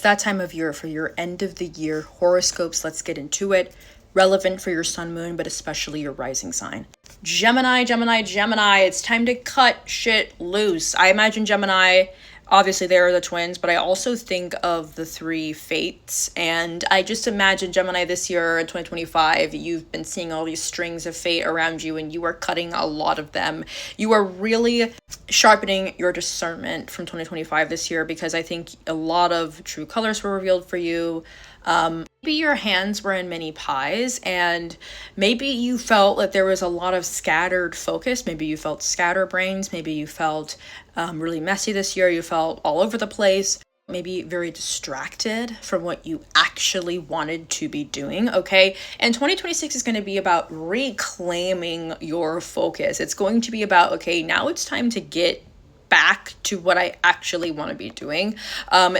that time of year for your end of the year horoscopes. Let's get into it. Relevant for your sun, moon, but especially your rising sign. Gemini, it's time to cut shit loose. I imagine Gemini, obviously they are the twins, but I also think of the three fates. And I just imagine Gemini this year in 2025, you've been seeing all these strings of fate around you and you are cutting a lot of them. You are really sharpening your discernment from 2025 this year, because I think a lot of true colors were revealed for you. Maybe your hands were in many pies and maybe you felt that there was a lot of scattered focus. Maybe you felt scatterbrains. Maybe you felt really messy this year. You felt all over the place. Maybe very distracted from what you actually wanted to be doing, okay? And 2026 is going to be about reclaiming your focus. It's going to be about, okay, now it's time to get back to what I actually want to be doing.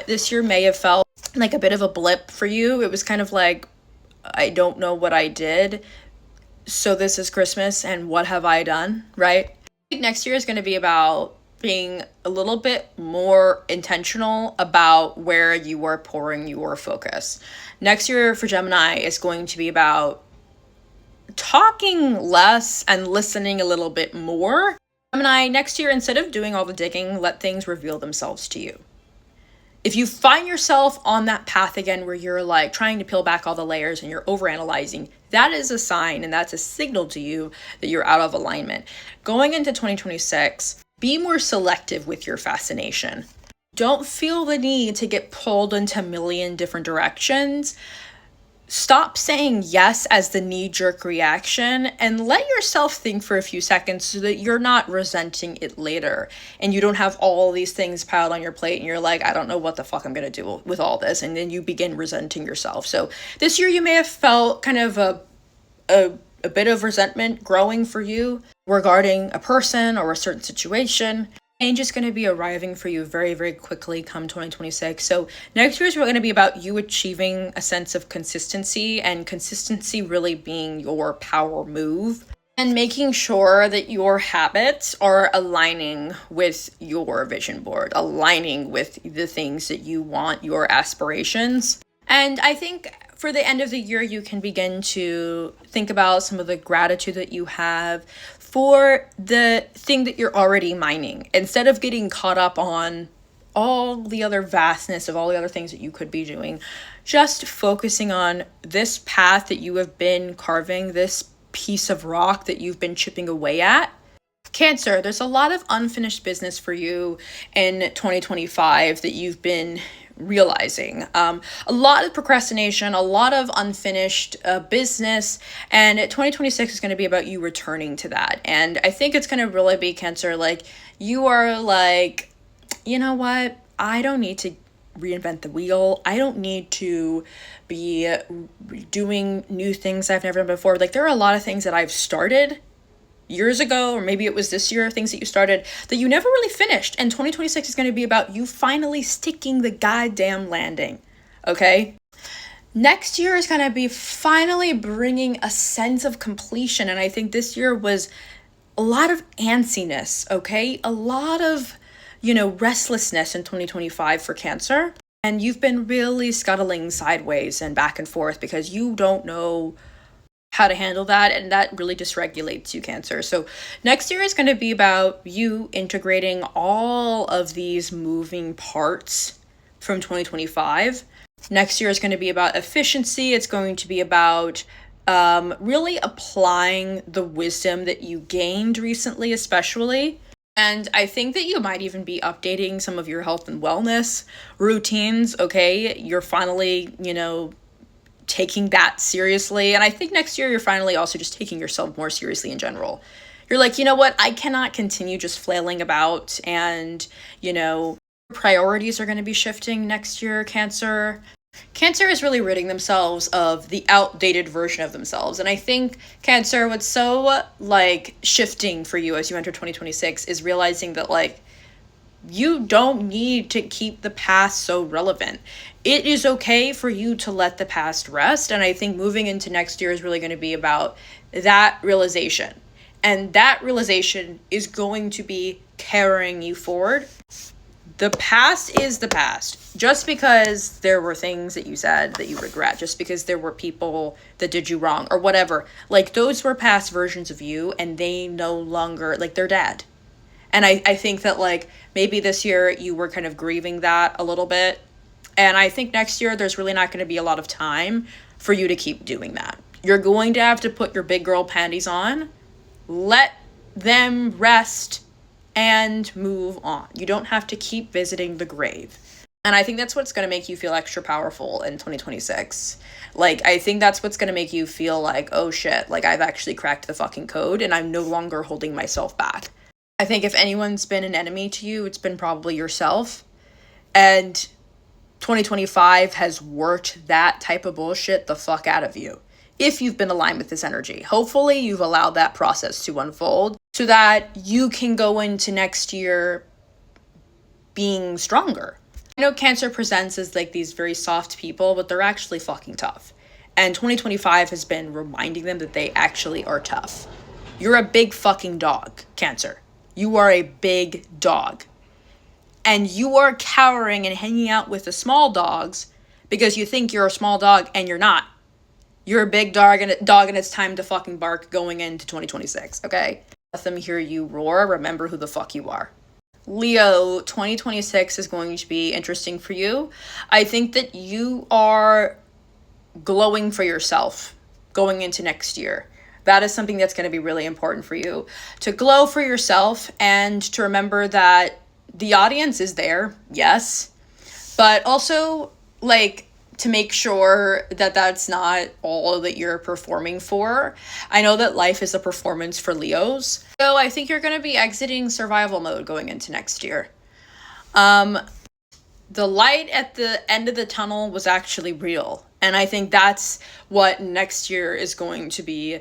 This year may have felt like a bit of a blip for you. It was kind of like, I don't know what I did, so this is Christmas and what have I done, right? I think next year is going to be about being a little bit more intentional about where you are pouring your focus. Next year for Gemini is going to be about talking less and listening a little bit more. Gemini, next year, instead of doing all the digging, let things reveal themselves to you. If you find yourself on that path again where you're like trying to peel back all the layers and you're overanalyzing, that is a sign and that's a signal to you that you're out of alignment. Going into 2026, be more selective with your fascination. Don't feel the need to get pulled into a million different directions. Stop saying yes as the knee-jerk reaction and let yourself think for a few seconds so that you're not resenting it later and you don't have all these things piled on your plate and you're like, I don't know what the fuck I'm going to do with all this, and then you begin resenting yourself. So this year you may have felt kind of a bit of resentment growing for you regarding a person or a certain situation. Change is going to be arriving for you very, very quickly come 2026. So next year is going to be about you achieving a sense of consistency, and consistency really being your power move, and making sure that your habits are aligning with your vision board, aligning with the things that you want, your aspirations. And I think for the end of the year, you can begin to think about some of the gratitude that you have for the thing that you're already mining, instead of getting caught up on all the other vastness of all the other things that you could be doing. Just focusing on this path that you have been carving, this piece of rock that you've been chipping away at. Cancer, there's a lot of unfinished business for you in 2025 that you've been realizing. A lot of procrastination, a lot of unfinished business, and 2026 is going to be about you returning to that. And I think it's going to really be, Cancer, like you are like, you know what? I don't need to reinvent the wheel. I don't need to be doing new things I've never done before. Like there are a lot of things that I've started years ago, or maybe it was this year, things that you started that you never really finished. And 2026 is going to be about you finally sticking the goddamn landing. Okay? Next year is going to be finally bringing a sense of completion. And I think this year was a lot of antsiness. Okay? A lot of, restlessness in 2025 for Cancer. And you've been really scuttling sideways and back and forth because you don't know how to handle that, and that really dysregulates you, Cancer. So next year is going to be about you integrating all of these moving parts from 2025. Next year is going to be about efficiency. It's going to be about really applying the wisdom that you gained recently, especially. And I think that you might even be updating some of your health and wellness routines, okay? You're finally, taking that seriously. And I think next year you're finally also just taking yourself more seriously in general. You're like, you know what? I cannot continue just flailing about, and, priorities are going to be shifting next year, Cancer. Cancer is really ridding themselves of the outdated version of themselves. And I think, Cancer, what's so shifting for you as you enter 2026 is realizing that you don't need to keep the past so relevant. It is okay for you to let the past rest. And I think moving into next year is really going to be about that realization. And that realization is going to be carrying you forward. The past is the past. just because there were things that you said that you regret, just because there were people that did you wrong or whatever, like those were past versions of you and they no longer, like they're dead. And I think that like maybe this year you were kind of grieving that a little bit. And I think next year there's really not going to be a lot of time for you to keep doing that. You're going to have to put your big girl panties on, let them rest, and move on. You don't have to keep visiting the grave. And I think that's what's going to make you feel extra powerful in 2026. Like, I think that's what's going to make you feel like, oh shit, like I've actually cracked the fucking code and I'm no longer holding myself back. I think if anyone's been an enemy to you, it's been probably yourself. And 2025 has worked that type of bullshit the fuck out of you. If you've been aligned with this energy, hopefully you've allowed that process to unfold so that you can go into next year being stronger. I know Cancer presents as like these very soft people, but they're actually fucking tough. And 2025 has been reminding them that they actually are tough. You're a big fucking dog, Cancer. You are a big dog. And you are cowering and hanging out with the small dogs because you think you're a small dog and you're not. You're a big dog and it's time to fucking bark going into 2026, okay? Let them hear you roar. Remember who the fuck you are. Leo, 2026 is going to be interesting for you. I think that you are glowing for yourself going into next year. That is something that's going to be really important for you. To glow for yourself and to remember that the audience is there, yes. But also, like, to make sure that that's not all that you're performing for. I know that life is a performance for Leos. So I think you're going to be exiting survival mode going into next year. The light at the end of the tunnel was actually real. And I think that's what next year is going to be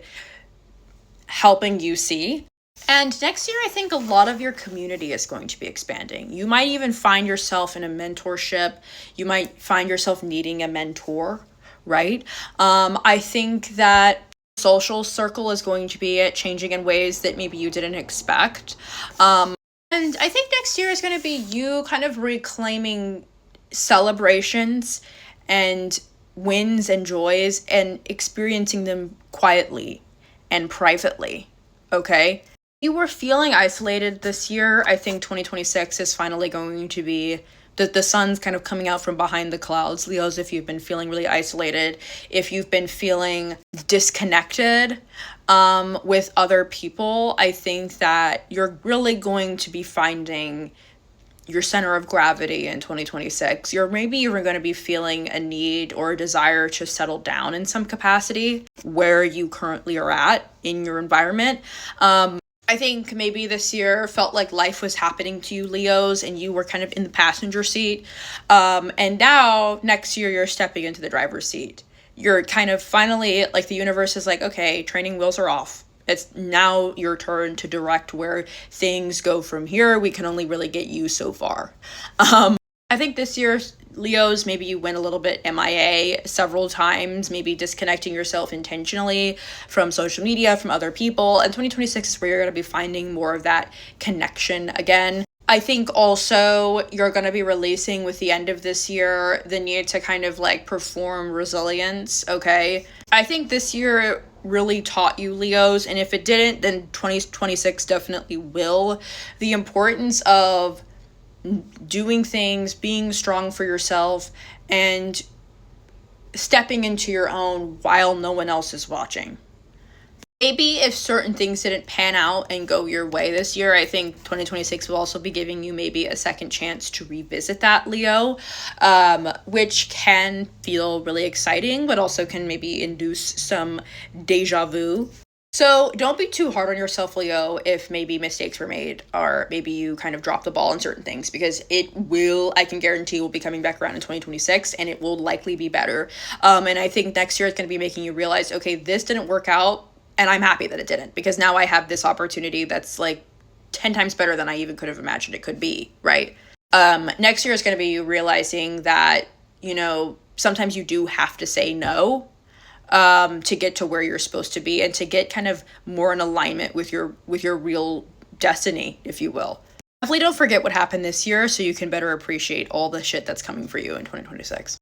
helping you see. And next year, I think a lot of your community is going to be expanding. You might even find yourself in a mentorship. You might find yourself needing a mentor, right? I think that social circle is going to be changing in ways that maybe you didn't expect. And I think next year is going to be you kind of reclaiming celebrations and wins and joys and experiencing them quietly and privately, okay? You were feeling isolated this year. I think 2026 is finally going to be the sun's kind of coming out from behind the clouds. Leos, if you've been feeling really isolated, if you've been feeling disconnected with other people, I think that you're really going to be finding your center of gravity in 2026. You're maybe even going to be feeling a need or a desire to settle down in some capacity where you currently are at in your environment. I think maybe this year felt like life was happening to you, Leos, and you were kind of in the passenger seat. And now, next year, you're stepping into the driver's seat. You're kind of finally, like the universe is like, okay, training wheels are off. It's now your turn to direct where things go from here. We can only really get you so far. I think this year, Leos, maybe you went a little bit MIA several times, maybe disconnecting yourself intentionally from social media, from other people. And 2026 is where you're going to be finding more of that connection again. I think also you're going to be releasing with the end of this year the need to kind of like perform resilience, okay? I think this year really taught you, Leos, and if it didn't, then 2026 definitely will. The importance of doing things, being strong for yourself, and stepping into your own while no one else is watching. Maybe if certain things didn't pan out and go your way this year, I think 2026 will also be giving you maybe a second chance to revisit that, Leo, which can feel really exciting, but also can maybe induce some deja vu. So don't be too hard on yourself, Leo, if maybe mistakes were made or maybe you kind of dropped the ball on certain things, because it will, I can guarantee, will be coming back around in 2026 and it will likely be better. And I think next year it's going to be making you realize, okay, this didn't work out and I'm happy that it didn't, because now I have this opportunity that's like 10 times better than I even could have imagined it could be, right? Next year is going to be you realizing that, you know, sometimes you do have to say no to get to where you're supposed to be and to get kind of more in alignment with your real destiny, if you will. Definitely don't forget what happened this year so you can better appreciate all the shit that's coming for you in 2026.